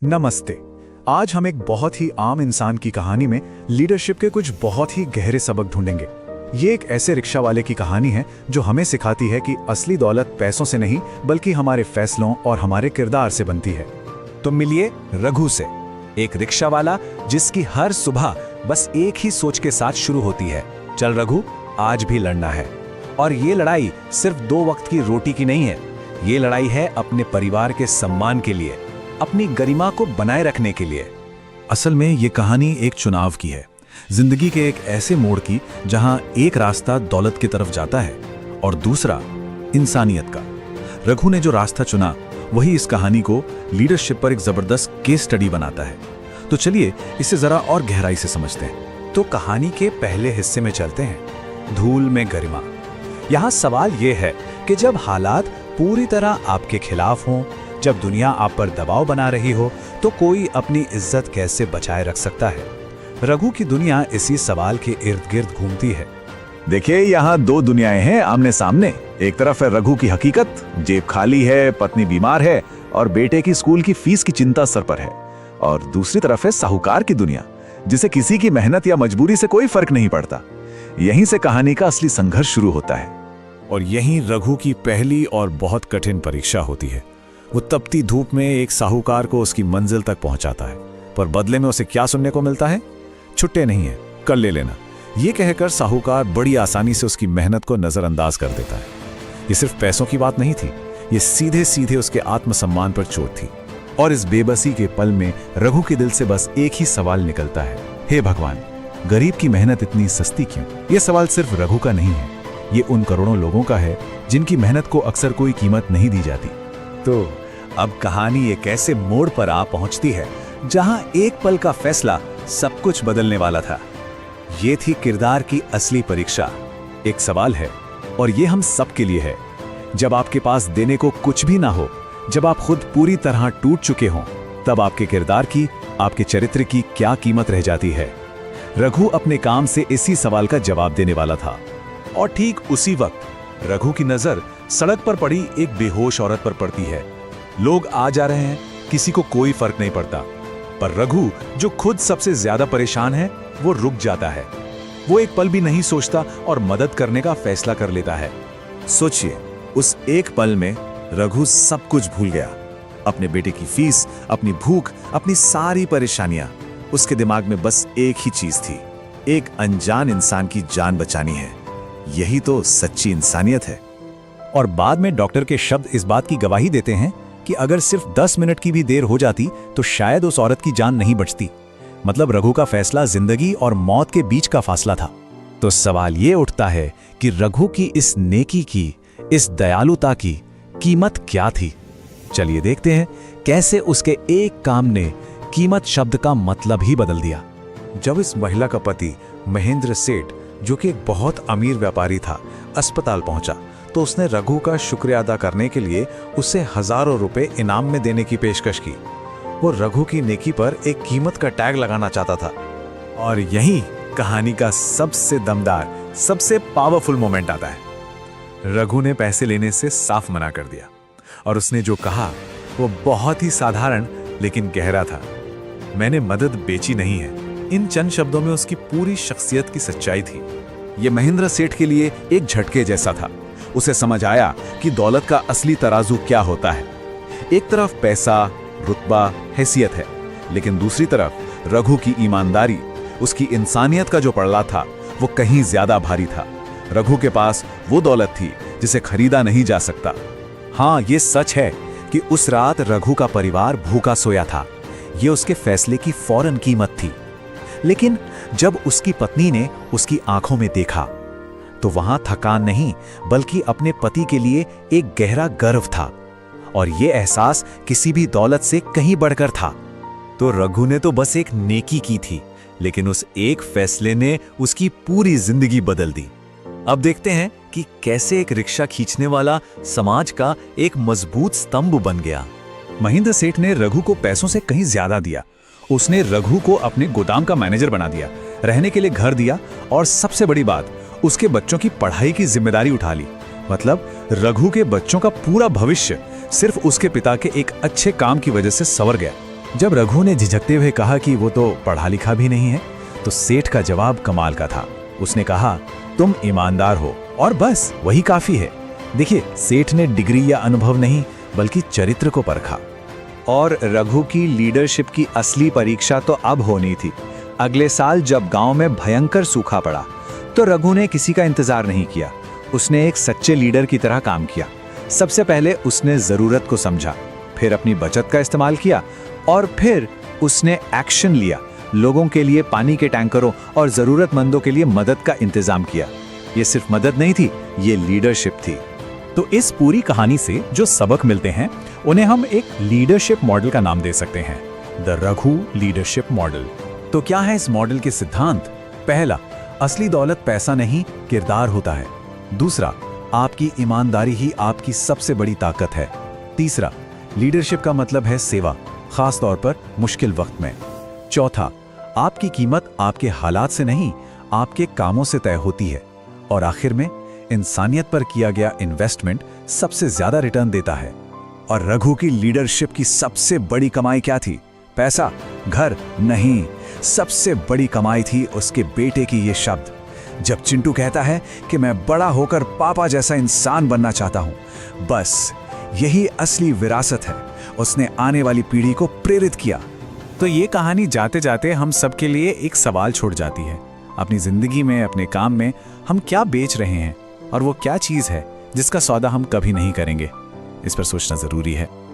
नमस्ते। आज हम एक बहुत ही आम इंसान की कहानी में लीडरशिप के कुछ बहुत ही गहरे सबक ढूंढेंगे। ये एक ऐसे रिक्शा वाले की कहानी है जो हमें सिखाती है कि असली दौलत पैसों से नहीं बल्कि हमारे फैसलों और हमारे किरदार से बनती है। तो मिलिए रघु से, एक रिक्शा वाला जिसकी हर सुबह बस एक ही सोच के साथ शुरू होती है, चल रघु, आज भी लड़ना है। और ये लड़ाई सिर्फ 2 वक्त की रोटी की नहीं है, ये लड़ाई है अपने परिवार के सम्मान के लिए, अपनी गरिमा को बनाए रखने के लिए। असल में ये कहानी एक चुनाव की है, जिंदगी के एक ऐसे मोड़ की जहां एक रास्ता दौलत की तरफ जाता है और दूसरा इंसानियत का। रघु ने जो रास्ता चुना वही इस कहानी को लीडरशिप पर एक जबरदस्त केस स्टडी बनाता है। तो चलिए इसे जरा और गहराई से समझते हैं। तो कहानी के पहले हिस्से में चलते हैं, धूल में गरिमा। यहाँ सवाल ये है कि जब हालात पूरी तरह आपके खिलाफ हों, जब दुनिया आप पर दबाव बना रही हो, तो कोई अपनी इज्जत कैसे बचाए रख सकता है? रघु की दुनिया इसी सवाल के इर्द गिर्द घूमती है। देखिए, यहाँ 2 दुनियाएं हैं आमने सामने। एक तरफ है रघु की हकीकत, जेब खाली है, पत्नी बीमार है और बेटे की स्कूल की फीस की चिंता सर पर है। और दूसरी तरफ है साहूकार की दुनिया, जिसे किसी की मेहनत या मजबूरी से कोई फर्क नहीं पड़ता। यहीं से कहानी का असली संघर्ष शुरू होता है। और यहीं रघु की पहली और बहुत कठिन परीक्षा होती है। वो तपती धूप में एक साहूकार को उसकी मंजिल तक पहुंचाता है, पर बदले में उसे क्या सुनने को मिलता है? छुट्टे नहीं है, कर ले लेना। ये कहकर साहूकार बड़ी आसानी से उसकी मेहनत को नजरअंदाज कर देता है। ये सिर्फ पैसों की बात नहीं थी, ये सीधे सीधे उसके आत्मसम्मान पर चोट थी। और इस बेबसी के पल में रघु के दिल से बस एक ही सवाल निकलता है, हे भगवान, गरीब की मेहनत इतनी सस्ती क्यों? ये सवाल सिर्फ रघु का नहीं है, ये उन करोड़ों लोगों का है जिनकी मेहनत को अक्सर कोई कीमत नहीं दी जाती। तो अब कहानी एक ऐसे मोड़ पर आ पहुंचती है जहां एक पल का फैसला सब कुछ बदलने वाला था। ये थी किरदार की असली परीक्षा। एक सवाल है और ये हम सब के लिए है। जब आपके पास देने को कुछ भी ना हो, जब आप खुद पूरी तरह टूट चुके हों, तब आपके किरदार की, आपके चरित्र की क्या कीमत रह जाती है? रघु अपने काम से इसी सवाल का जवाब देने वाला था। और ठीक उसी वक्त रघु की नजर सड़क पर पड़ी एक बेहोश औरत पर पड़ती है। लोग आ जा रहे हैं, किसी को कोई फर्क नहीं पड़ता, पर रघु जो खुद सबसे ज्यादा परेशान है, वो रुक जाता है। वो एक पल भी नहीं सोचता और मदद करने का फैसला कर लेता है। सोचिए, उस एक पल में रघु सब कुछ भूल गया। अपने बेटे की फीस, अपनी भूख, अपनी सारी परेशानियां। उसके दिमाग में बस एक ही चीज थी, एक अनजान इंसान की जान बचानी है। यही तो सच्ची इंसानियत है। और बाद में डॉक्टर के शब्द इस बात की गवाही देते हैं कि अगर सिर्फ 10 मिनट की भी देर हो जाती तो शायद उस औरत की जान नहीं बचती। मतलब रघु का फैसला जिंदगी और मौत के बीच का फासला था। तो सवाल ये उठता है कि रघु की इस नेकी की, इस दयालुता की कीमत क्या थी? चलिए देखते हैं कैसे उसके एक काम ने कीमत शब्द का मतलब ही बदल दिया। जब इस महिला का पति महेंद्र सेठ, जो कि एक बहुत अमीर व्यापारी था, अस्पताल पहुंचा, तो उसने रघु का शुक्रिया अदा करने के लिए उसे हजारों रुपए इनाम में देने की पेशकश की। वो रघु की नेकी पर एक कीमत का टैग लगाना चाहता था। और यही कहानी का सबसे दमदार, सबसे पावरफुल मोमेंट आता है। रघु ने पैसे लेने से साफ मना कर दिया और उसने जो कहा वो बहुत ही साधारण लेकिन गहरा था। मैंने मदद बेची नहीं है। इन चंद शब्दों में उसकी पूरी शख्सियत की सच्चाई थी। यह महेंद्र सेठ के लिए एक झटके जैसा था। उसे समझ आया कि दौलत का असली तराजू क्या होता है। एक तरफ पैसा, रुतबा, हैसियत है, लेकिन दूसरी तरफ रघु की ईमानदारी, उसकी इंसानियत का जो पड़ला था, वो कहीं ज्यादा भारी था। रघु के पास वो दौलत थी जिसे खरीदा नहीं जा सकता। हाँ, ये सच है कि उस रात रघु का परिवार भूखा सोया था। ये उसके फैसले की फौरन कीमत थी। लेकिन जब उसकी पत्नी ने उसकी आंखों में देखा, तो वहां थकान नहीं बल्कि अपने पति के लिए एक गहरा गर्व था। और यह एहसास किसी भी दौलत से कहीं बढ़कर था। तो रघु ने तो बस एक नेकी की थी, लेकिन उस एक फैसले ने उसकी पूरी जिंदगी बदल दी। अब देखते हैं कि कैसे एक रिक्शा खींचने वाला समाज का एक मजबूत स्तंभ बन गया। महेंद्र सेठ ने रघु को पैसों से कहीं ज्यादा दिया। उसने रघु को अपने गोदाम का मैनेजर बना दिया, रहने के लिए घर दिया और सबसे बड़ी बात, उसके बच्चों की पढ़ाई की जिम्मेदारी उठा ली। मतलब रघु के बच्चों का पूरा भविष्य सिर्फ उसके पिता के एक अच्छे काम की वजह से संवर गया। जब रघु ने झिझकते हुए कहा कि वो तो पढ़ा लिखा भी नहीं है, तो सेठ का जवाब कमाल का था। उसने कहा, तुम ईमानदार हो और बस वही काफी है। देखिए, सेठ ने डिग्री या अनुभव नहीं बल्कि चरित्र को परखा। और रघु की लीडरशिप की असली परीक्षा तो अब होनी थी। अगले साल जब गांव में भयंकर सूखा पड़ा तो रघु ने किसी का इंतजार नहीं किया। उसने एक सच्चे लीडर की तरह काम किया। सबसे पहले उसने जरूरत को समझा, फिर अपनी बचत का इस्तेमाल किया और फिर उसने एक्शन लिया। लोगों के लिए पानी के टैंकरों और जरूरतमंदों के लिए मदद का इंतजाम किया। ये सिर्फ मदद नहीं थी, ये लीडरशिप थी। तो इस पूरी कहानी से जो सबक मिलते हैं उन्हें हम एक लीडरशिप मॉडल का नाम दे सकते हैं, द रघु लीडरशिप मॉडल। तो क्या है इस मॉडल के सिद्धांत? पहला, असली दौलत पैसा नहीं किरदार होता है। दूसरा, आपकी ईमानदारी ही आपकी सबसे बड़ी ताकत है। तीसरा, लीडरशिप का मतलब है सेवा, खास तौर पर मुश्किल वक्त में। चौथा, आपकी कीमत आपके हालात से नहीं आपके कामों से तय होती है। और आखिर में, इंसानियत पर किया गया इन्वेस्टमेंट सबसे ज्यादा रिटर्न देता है। और रघु की लीडरशिप की सबसे बड़ी कमाई क्या थी? पैसा, घर नहीं। सबसे बड़ी कमाई थी उसके बेटे की ये शब्द। जब चिंटू कहता है कि मैं बड़ा होकर पापा जैसा इंसान बनना चाहता हूं, बस यही असली विरासत है। उसने आने वाली पीढ़ी को प्रेरित किया। तो ये कहानी जाते जाते हम सबके लिए एक सवाल छोड़ जाती है। अपनी जिंदगी में, अपने काम में हम क्या बेच रहे हैं और वो क्या चीज़ है जिसका सौदा हम कभी नहीं करेंगे? इस पर सोचना जरूरी है।